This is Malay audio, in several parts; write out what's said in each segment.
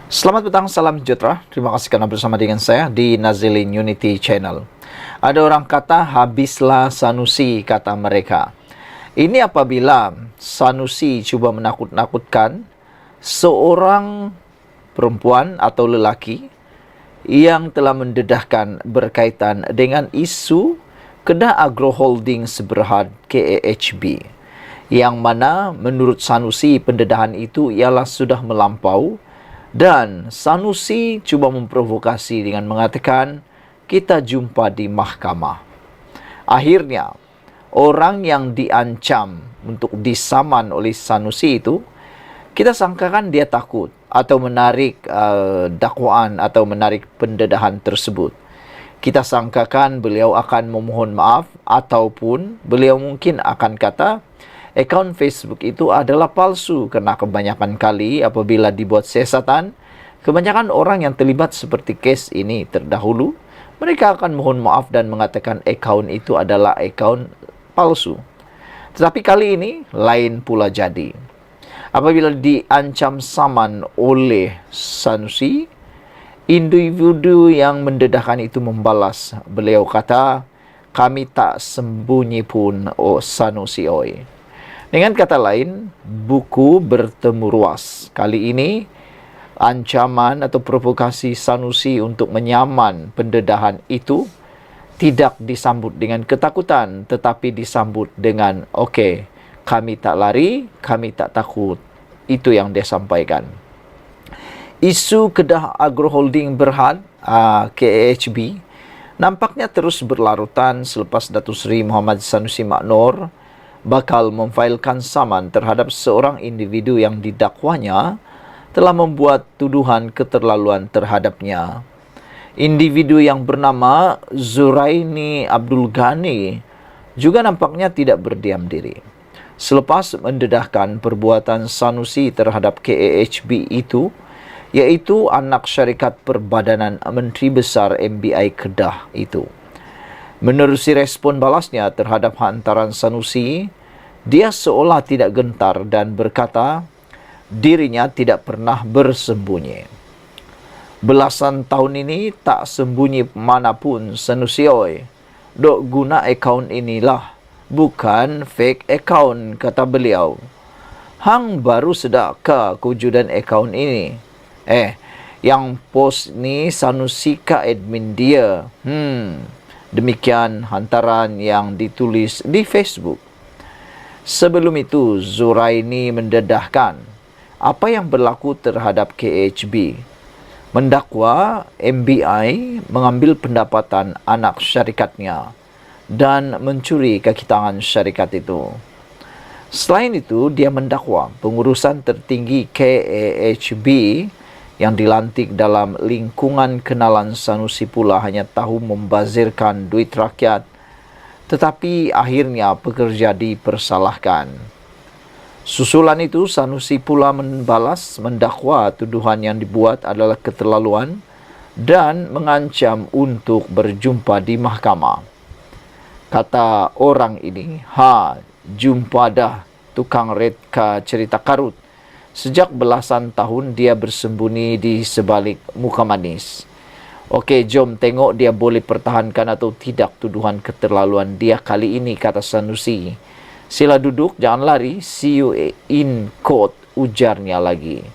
Selamat petang, salam sejahtera. Terima kasih karena bersama dengan saya di Nazilin Unity Channel. Ada orang kata, habislah Sanusi, kata mereka. Ini apabila Sanusi cuba menakut-nakutkan seorang perempuan atau lelaki yang telah mendedahkan berkaitan dengan isu Kedah Agro Holdings Berhad KAHB, yang mana menurut Sanusi pendedahan itu ialah sudah melampau, dan Sanusi cuba memprovokasi dengan mengatakan kita jumpa di mahkamah. Akhirnya orang yang diancam untuk disaman oleh Sanusi itu, kita sangkakan dia takut atau menarik dakwaan atau menarik pendedahan tersebut. Kita sangkakan beliau akan memohon maaf, ataupun beliau mungkin akan kata akaun Facebook itu adalah palsu, kerana kebanyakan kali apabila dibuat siasatan, kebanyakan orang yang terlibat seperti kes ini terdahulu, mereka akan mohon maaf dan mengatakan akaun itu adalah akaun palsu. Tetapi kali ini lain pula jadi. Apabila diancam saman oleh Sanusi, individu yang mendedahkan itu membalas. Beliau kata, kami tak sembunyi pun, oh Sanusi oi. Dengan kata lain, buku bertemu ruas. Kali ini, ancaman atau provokasi Sanusi untuk menyaman pendedahan itu tidak disambut dengan ketakutan, tetapi disambut dengan, okey, kami tak lari, kami tak takut. Itu yang dia sampaikan. Isu Kedah Agro Holding Berhad KAHB nampaknya terus berlarutan selepas Datuk Seri Muhammad Sanusi Maknor bakal memfailkan saman terhadap seorang individu yang didakwanya telah membuat tuduhan keterlaluan terhadapnya. Individu yang bernama Zuraini Abdul Ghani juga nampaknya tidak berdiam diri. Selepas mendedahkan perbuatan Sanusi terhadap KAHB itu, iaitu anak syarikat Perbadanan Menteri Besar MBI Kedah itu. Menerusi respon balasnya terhadap hantaran Sanusi, dia seolah tidak gentar dan berkata dirinya tidak pernah bersembunyi. Belasan tahun ini tak sembunyi manapun Sanusi oi. Dok guna akaun inilah, bukan fake akaun, kata beliau. Hang baru sedar ke kewujudan akaun ini? Yang post ni Sanusi ke admin dia. Demikian hantaran yang ditulis di Facebook. Sebelum itu, Zuraini mendedahkan apa yang berlaku terhadap KAHB. Mendakwa MBI mengambil pendapatan anak syarikatnya dan mencuri kaki tangan syarikat itu. Selain itu, dia mendakwa pengurusan tertinggi KAHB yang dilantik dalam lingkungan kenalan Sanusi pula hanya tahu membazirkan duit rakyat, tetapi akhirnya pekerja dipersalahkan. Susulan itu, Sanusi pula membalas mendakwa tuduhan yang dibuat adalah keterlaluan dan mengancam untuk berjumpa di mahkamah. Kata orang ini, jumpa dah tukang redka cerita karut. Sejak belasan tahun dia bersembunyi di sebalik muka manis. Okey, jom tengok dia boleh pertahankan atau tidak tuduhan keterlaluan dia kali ini, kata Sanusi. Sila duduk, jangan lari, see you in court, ujarnya lagi.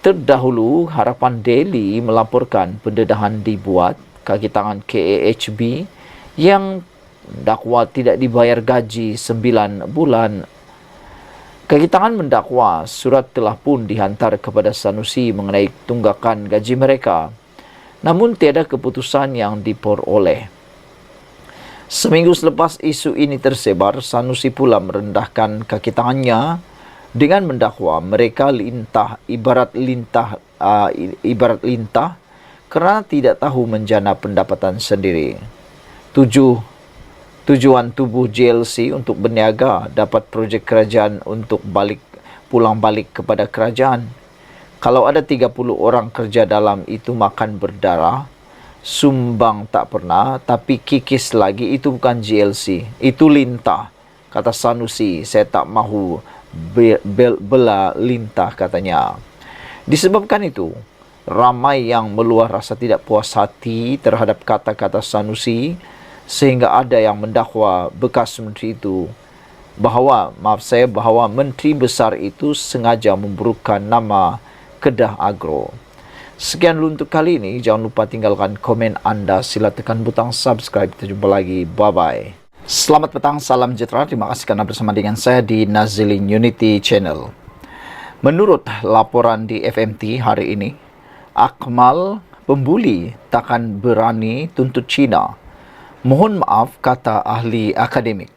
Terdahulu, Harapan Daily melaporkan pendedahan dibuat kaki tangan KAHB yang dakwa tidak dibayar gaji 9 bulan. Kaki tangan mendakwa surat telah pun dihantar kepada Sanusi mengenai tunggakan gaji mereka. Namun tiada keputusan yang diperoleh. Seminggu selepas isu ini tersebar, Sanusi pula merendahkan kaki tangannya dengan mendakwa mereka ibarat lintah kerana tidak tahu menjana pendapatan sendiri. Tujuan tubuh JLC untuk berniaga dapat projek kerajaan untuk pulang balik kepada kerajaan. Kalau ada 30 orang kerja dalam itu makan berdarah, sumbang tak pernah, tapi kikis lagi, itu bukan JLC, itu lintah, kata Sanusi. Saya tak mahu bela lintah, katanya. Disebabkan itu, ramai yang meluah rasa tidak puas hati terhadap kata-kata Sanusi, sehingga ada yang mendakwa bekas menteri itu bahwa menteri besar itu sengaja memburukkan nama Kedah Agro. Sekian dulu untuk kali ini. Jangan lupa tinggalkan komen anda. Sila tekan butang subscribe. Kita jumpa lagi. Bye-bye. Selamat petang, salam sejahtera. Terima kasih karena bersama dengan saya di Nazilin Unity Channel. Menurut laporan di FMT hari ini, Akmal pembuli takkan berani tuntut China. Mohon maaf, kata ahli akademik.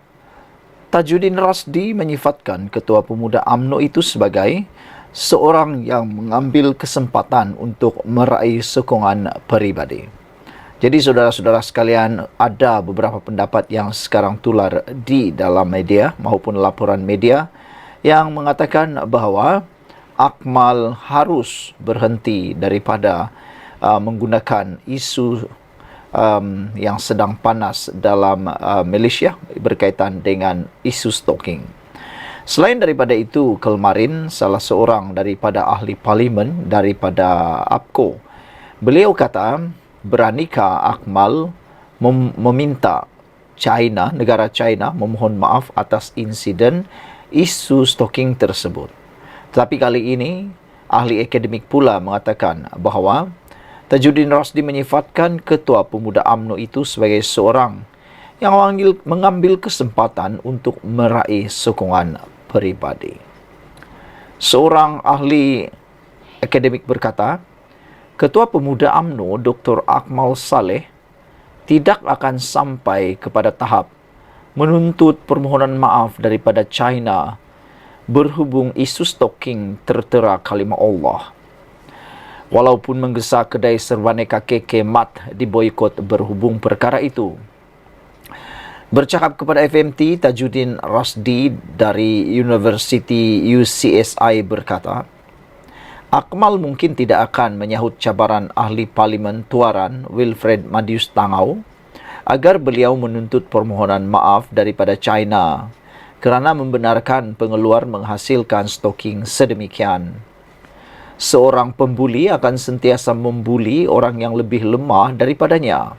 Tajuddin Rasdi menyifatkan Ketua Pemuda UMNO itu sebagai seorang yang mengambil kesempatan untuk meraih sokongan peribadi. Jadi saudara-saudara sekalian, ada beberapa pendapat yang sekarang tular di dalam media maupun laporan media yang mengatakan bahwa Akmal harus berhenti daripada menggunakan isu yang sedang panas dalam Malaysia berkaitan dengan isu stalking. Selain daripada itu, kemarin salah seorang daripada ahli parlimen daripada APCO, beliau kata, beranikah Akmal meminta China, negara China memohon maaf atas insiden isu stalking tersebut. Tetapi kali ini, ahli akademik pula mengatakan bahawa Tajuddin Rasdi menyifatkan Ketua Pemuda UMNO itu sebagai seorang yang mengambil kesempatan untuk meraih sokongan peribadi. Seorang ahli akademik berkata, Ketua Pemuda UMNO Dr. Akmal Saleh tidak akan sampai kepada tahap menuntut permohonan maaf daripada China berhubung isu stalking tertera kalimah Allah. Walaupun menggesa kedai serbaneka KK Mat diboikot berhubung perkara itu. Bercakap kepada FMT, Tajuddin Rasdi dari University UCSI berkata, Akmal mungkin tidak akan menyahut cabaran ahli parlimen Tuaran Wilfred Madius Tangau agar beliau menuntut permohonan maaf daripada China kerana membenarkan pengeluar menghasilkan stalking sedemikian. Seorang pembuli akan sentiasa membuli orang yang lebih lemah daripadanya.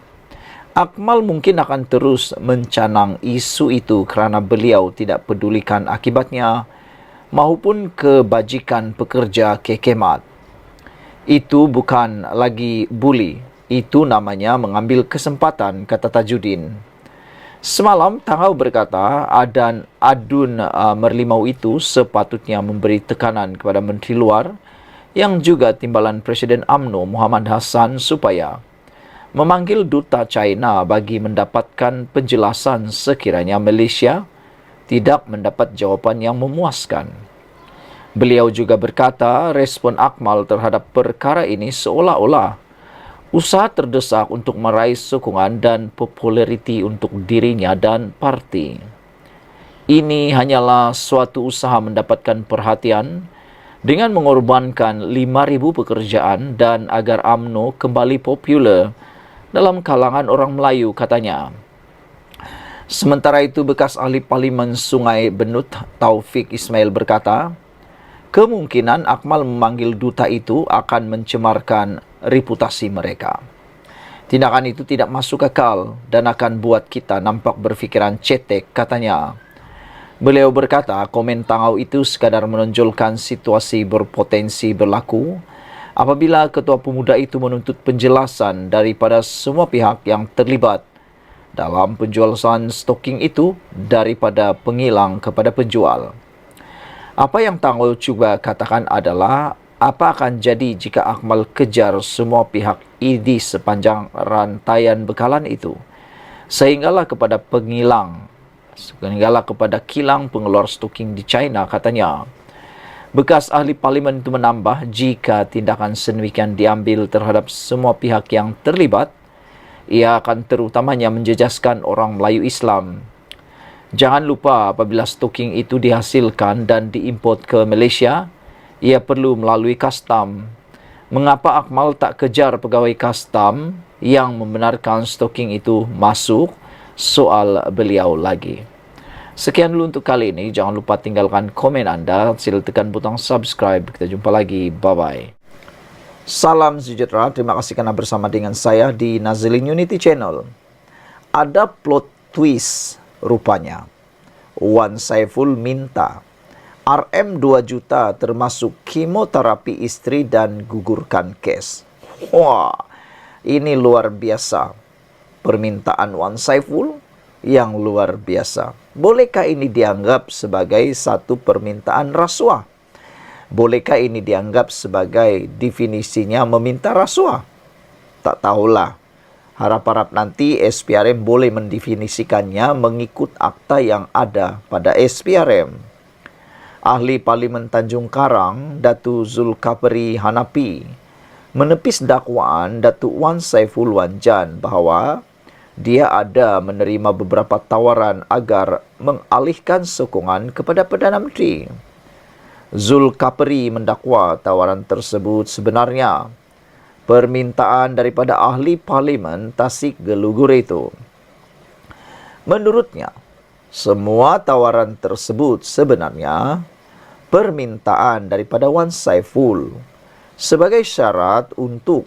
Akmal mungkin akan terus mencanang isu itu kerana beliau tidak pedulikan akibatnya maupun kebajikan pekerja kekemat. Itu bukan lagi buli, itu namanya mengambil kesempatan, kata Tajuddin. Semalam, Tangau berkata adun merlimau itu sepatutnya memberi tekanan kepada Menteri Luar yang juga timbalan Presiden UMNO Muhammad Hassan supaya memanggil duta China bagi mendapatkan penjelasan sekiranya Malaysia tidak mendapat jawapan yang memuaskan. Beliau juga berkata respon Akmal terhadap perkara ini seolah-olah usaha terdesak untuk meraih sokongan dan populariti untuk dirinya dan parti. Ini hanyalah suatu usaha mendapatkan perhatian dengan mengorbankan 5,000 pekerjaan dan agar UMNO kembali popular dalam kalangan orang Melayu, katanya. Sementara itu, bekas ahli parlimen Sungai Benut Taufik Ismail berkata, kemungkinan Akmal memanggil duta itu akan mencemarkan reputasi mereka. Tindakan itu tidak masuk akal dan akan buat kita nampak berfikiran cetek, katanya. Beliau berkata, komen Tangau itu sekadar menonjolkan situasi berpotensi berlaku apabila Ketua Pemuda itu menuntut penjelasan daripada semua pihak yang terlibat dalam penjualan stalking itu daripada pengilang kepada penjual. Apa yang Tangau cuba katakan adalah apa akan jadi jika Akmal kejar semua pihak di sepanjang rantaian bekalan itu sehinggalah kepada kilang pengeluar stalking di China, katanya. Bekas ahli parlimen itu menambah, jika tindakan sedemikian diambil terhadap semua pihak yang terlibat, ia akan terutamanya menjejaskan orang Melayu Islam. Jangan lupa apabila stalking itu dihasilkan dan diimport ke Malaysia, ia perlu melalui kastam. Mengapa Akmal tak kejar pegawai kastam yang membenarkan stalking itu masuk? Soal beliau lagi. Sekian dulu untuk kali ini. Jangan lupa tinggalkan komen anda. Sila tekan butang subscribe. Kita jumpa lagi. Bye-bye. Salam sejahtera, terima kasih karena bersama dengan saya di Nazilin Unity Channel. Ada plot twist rupanya. Wan Saiful minta RM 2 juta termasuk kemoterapi istri dan gugurkan kes. Wah, ini luar biasa. Permintaan Wan Saiful yang luar biasa. Bolehkah ini dianggap sebagai satu permintaan rasuah? Bolehkah ini dianggap sebagai definisinya meminta rasuah? Tak tahulah. Harap-harap nanti SPRM boleh mendefinisikannya mengikut akta yang ada pada SPRM. Ahli Parlimen Tanjung Karang, Datu Zulkapri Hanapi, menepis dakwaan Datuk Wan Saiful Wanjan bahawa dia ada menerima beberapa tawaran agar mengalihkan sokongan kepada Perdana Menteri. Zulkapri mendakwa tawaran tersebut sebenarnya permintaan daripada ahli parlimen Tasik Gelugur itu. Menurutnya, semua tawaran tersebut sebenarnya permintaan daripada Wan Saiful sebagai syarat untuk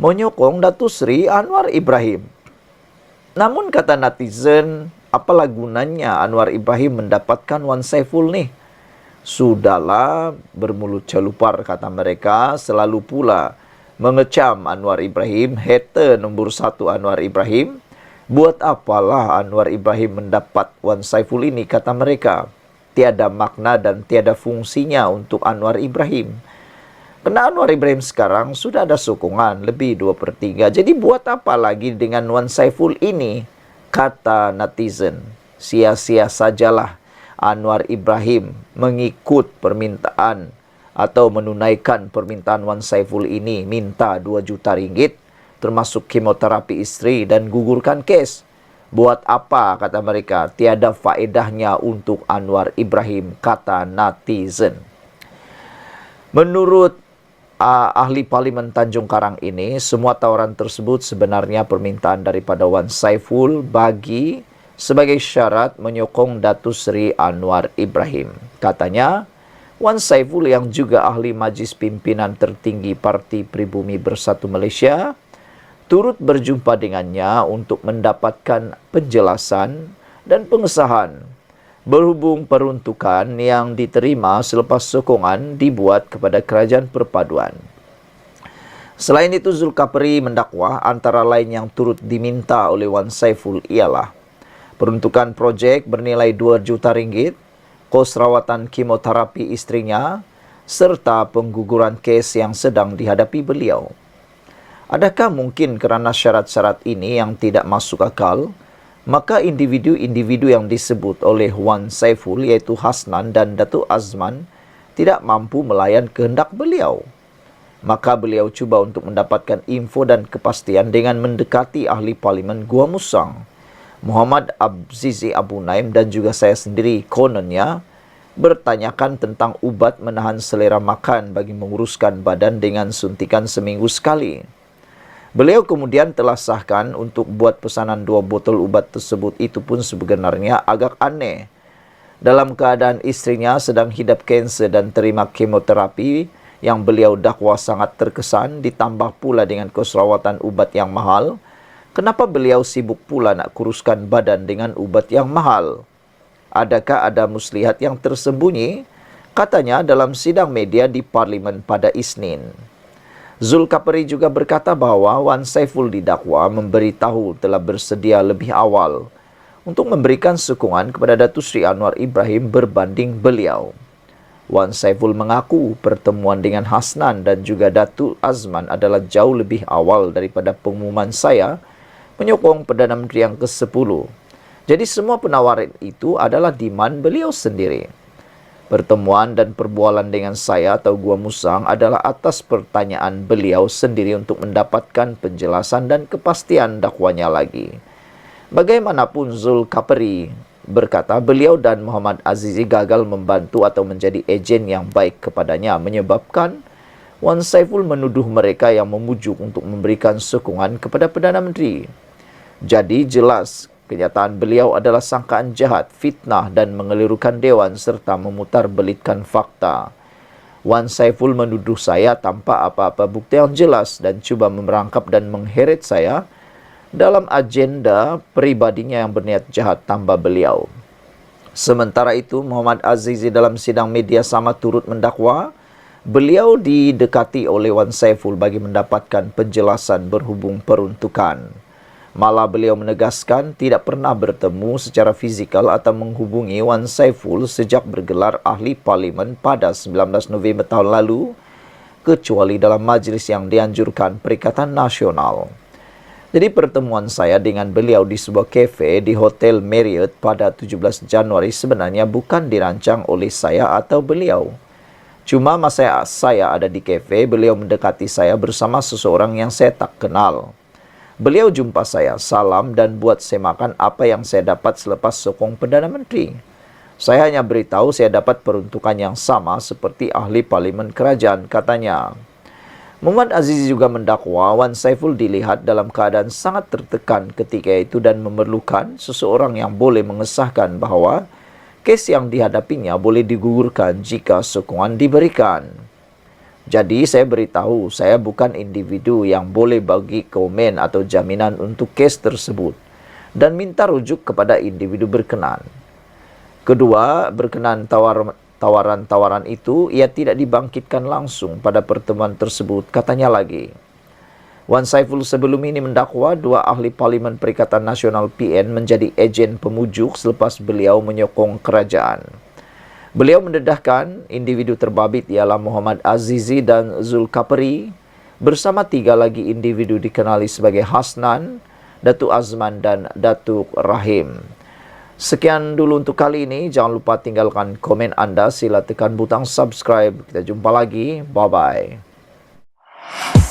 menyokong Datuk Seri Anwar Ibrahim. Namun kata netizen, apalah gunanya Anwar Ibrahim mendapatkan Wan Saiful nih? Sudahlah bermulut celupar kata mereka, selalu pula mengecam Anwar Ibrahim, hater nombor 1 Anwar Ibrahim. Buat apalah Anwar Ibrahim mendapat Wan Saiful ini kata mereka. Tiada makna dan tiada fungsinya untuk Anwar Ibrahim. Karena Anwar Ibrahim sekarang sudah ada sokongan lebih 2/3. Jadi buat apa lagi dengan Wan Saiful ini? Kata netizen. Sia-sia sajalah Anwar Ibrahim mengikut permintaan atau menunaikan permintaan Wan Saiful ini, minta 2 juta ringgit termasuk kemoterapi istri dan gugurkan kes. Buat apa kata mereka? Tiada faedahnya untuk Anwar Ibrahim, kata netizen. Menurut ahli Parlimen Tanjung Karang ini, semua tawaran tersebut sebenarnya permintaan daripada Wan Saiful bagi sebagai syarat menyokong Datuk Seri Anwar Ibrahim. Katanya, Wan Saiful yang juga ahli Majlis Pimpinan Tertinggi Parti Pribumi Bersatu Malaysia turut berjumpa dengannya untuk mendapatkan penjelasan dan pengesahan berhubung peruntukan yang diterima selepas sokongan dibuat kepada Kerajaan Perpaduan. Selain itu, Zulkapri mendakwa antara lain yang turut diminta oleh Wan Saiful ialah peruntukan projek bernilai 2 juta ringgit, kos rawatan kemoterapi istrinya, serta pengguguran kes yang sedang dihadapi beliau. Adakah mungkin kerana syarat-syarat ini yang tidak masuk akal, maka individu-individu yang disebut oleh Wan Saiful iaitu Hasnan dan Datuk Azman tidak mampu melayan kehendak beliau? Maka beliau cuba untuk mendapatkan info dan kepastian dengan mendekati ahli parlimen Gua Musang, Muhammad Abzizi Abu Naim, dan juga saya sendiri kononnya bertanyakan tentang ubat menahan selera makan bagi menguruskan badan dengan suntikan seminggu sekali. Beliau kemudian telah sahkan untuk buat pesanan 2 botol ubat tersebut. Itu pun sebenarnya agak aneh. Dalam keadaan istrinya sedang hidap kanser dan terima kemoterapi yang beliau dakwa sangat terkesan, ditambah pula dengan kos rawatan ubat yang mahal, kenapa beliau sibuk pula nak kuruskan badan dengan ubat yang mahal? Adakah ada muslihat yang tersembunyi? Katanya dalam sidang media di Parlimen pada Isnin. Zulkapri juga berkata bahawa Wan Saiful didakwa memberitahu telah bersedia lebih awal untuk memberikan sokongan kepada Datuk Seri Anwar Ibrahim berbanding beliau. Wan Saiful mengaku pertemuan dengan Hasnan dan juga Datuk Azman adalah jauh lebih awal daripada pengumuman saya menyokong Perdana Menteri yang ke-10. Jadi semua penawaran itu adalah demand beliau sendiri. Pertemuan dan perbualan dengan saya atau Gua Musang adalah atas pertanyaan beliau sendiri untuk mendapatkan penjelasan dan kepastian dakwanya lagi. Bagaimanapun Zulkapri berkata beliau dan Muhammad Azizi gagal membantu atau menjadi ejen yang baik kepadanya, menyebabkan Wan Saiful menuduh mereka yang memujuk untuk memberikan sokongan kepada Perdana Menteri. Jadi jelas kenyataan beliau adalah sangkaan jahat, fitnah dan mengelirukan dewan serta memutarbelitkan fakta. Wan Saiful menuduh saya tanpa apa-apa bukti yang jelas dan cuba merangkap dan mengheret saya dalam agenda pribadinya yang berniat jahat, tambah beliau. Sementara itu, Muhammad Azizi dalam sidang media sama turut mendakwa beliau didekati oleh Wan Saiful bagi mendapatkan penjelasan berhubung peruntukan. Malah beliau menegaskan tidak pernah bertemu secara fizikal atau menghubungi Wan Saiful sejak bergelar ahli parlimen pada 19 November tahun lalu, kecuali dalam majlis yang dianjurkan Perikatan Nasional. Jadi pertemuan saya dengan beliau di sebuah kafe di Hotel Marriott pada 17 Januari sebenarnya bukan dirancang oleh saya atau beliau. Cuma masa saya ada di kafe, beliau mendekati saya bersama seseorang yang saya tak kenal. Beliau jumpa saya, salam dan buat saya makan apa yang saya dapat selepas sokong Perdana Menteri. Saya hanya beritahu saya dapat peruntukan yang sama seperti ahli parlimen kerajaan, katanya. Muhammad Azizi juga mendakwa Wan Saiful dilihat dalam keadaan sangat tertekan ketika itu dan memerlukan seseorang yang boleh mengesahkan bahawa kes yang dihadapinya boleh digugurkan jika sokongan diberikan. Jadi saya beritahu saya bukan individu yang boleh bagi komen atau jaminan untuk kes tersebut dan minta rujuk kepada individu berkenan. Kedua, berkenan tawaran-tawaran itu ia tidak dibangkitkan langsung pada pertemuan tersebut, katanya lagi. Wan Saiful sebelum ini mendakwa dua ahli Parlimen Perikatan Nasional PN menjadi ejen pemujuk selepas beliau menyokong kerajaan. Beliau mendedahkan individu terbabit ialah Muhammad Azizi dan Zulkapri bersama tiga lagi individu dikenali sebagai Hasnan, Datuk Azman dan Datuk Rahim. Sekian dulu untuk kali ini. Jangan lupa tinggalkan komen anda. Sila tekan butang subscribe. Kita jumpa lagi. Bye-bye.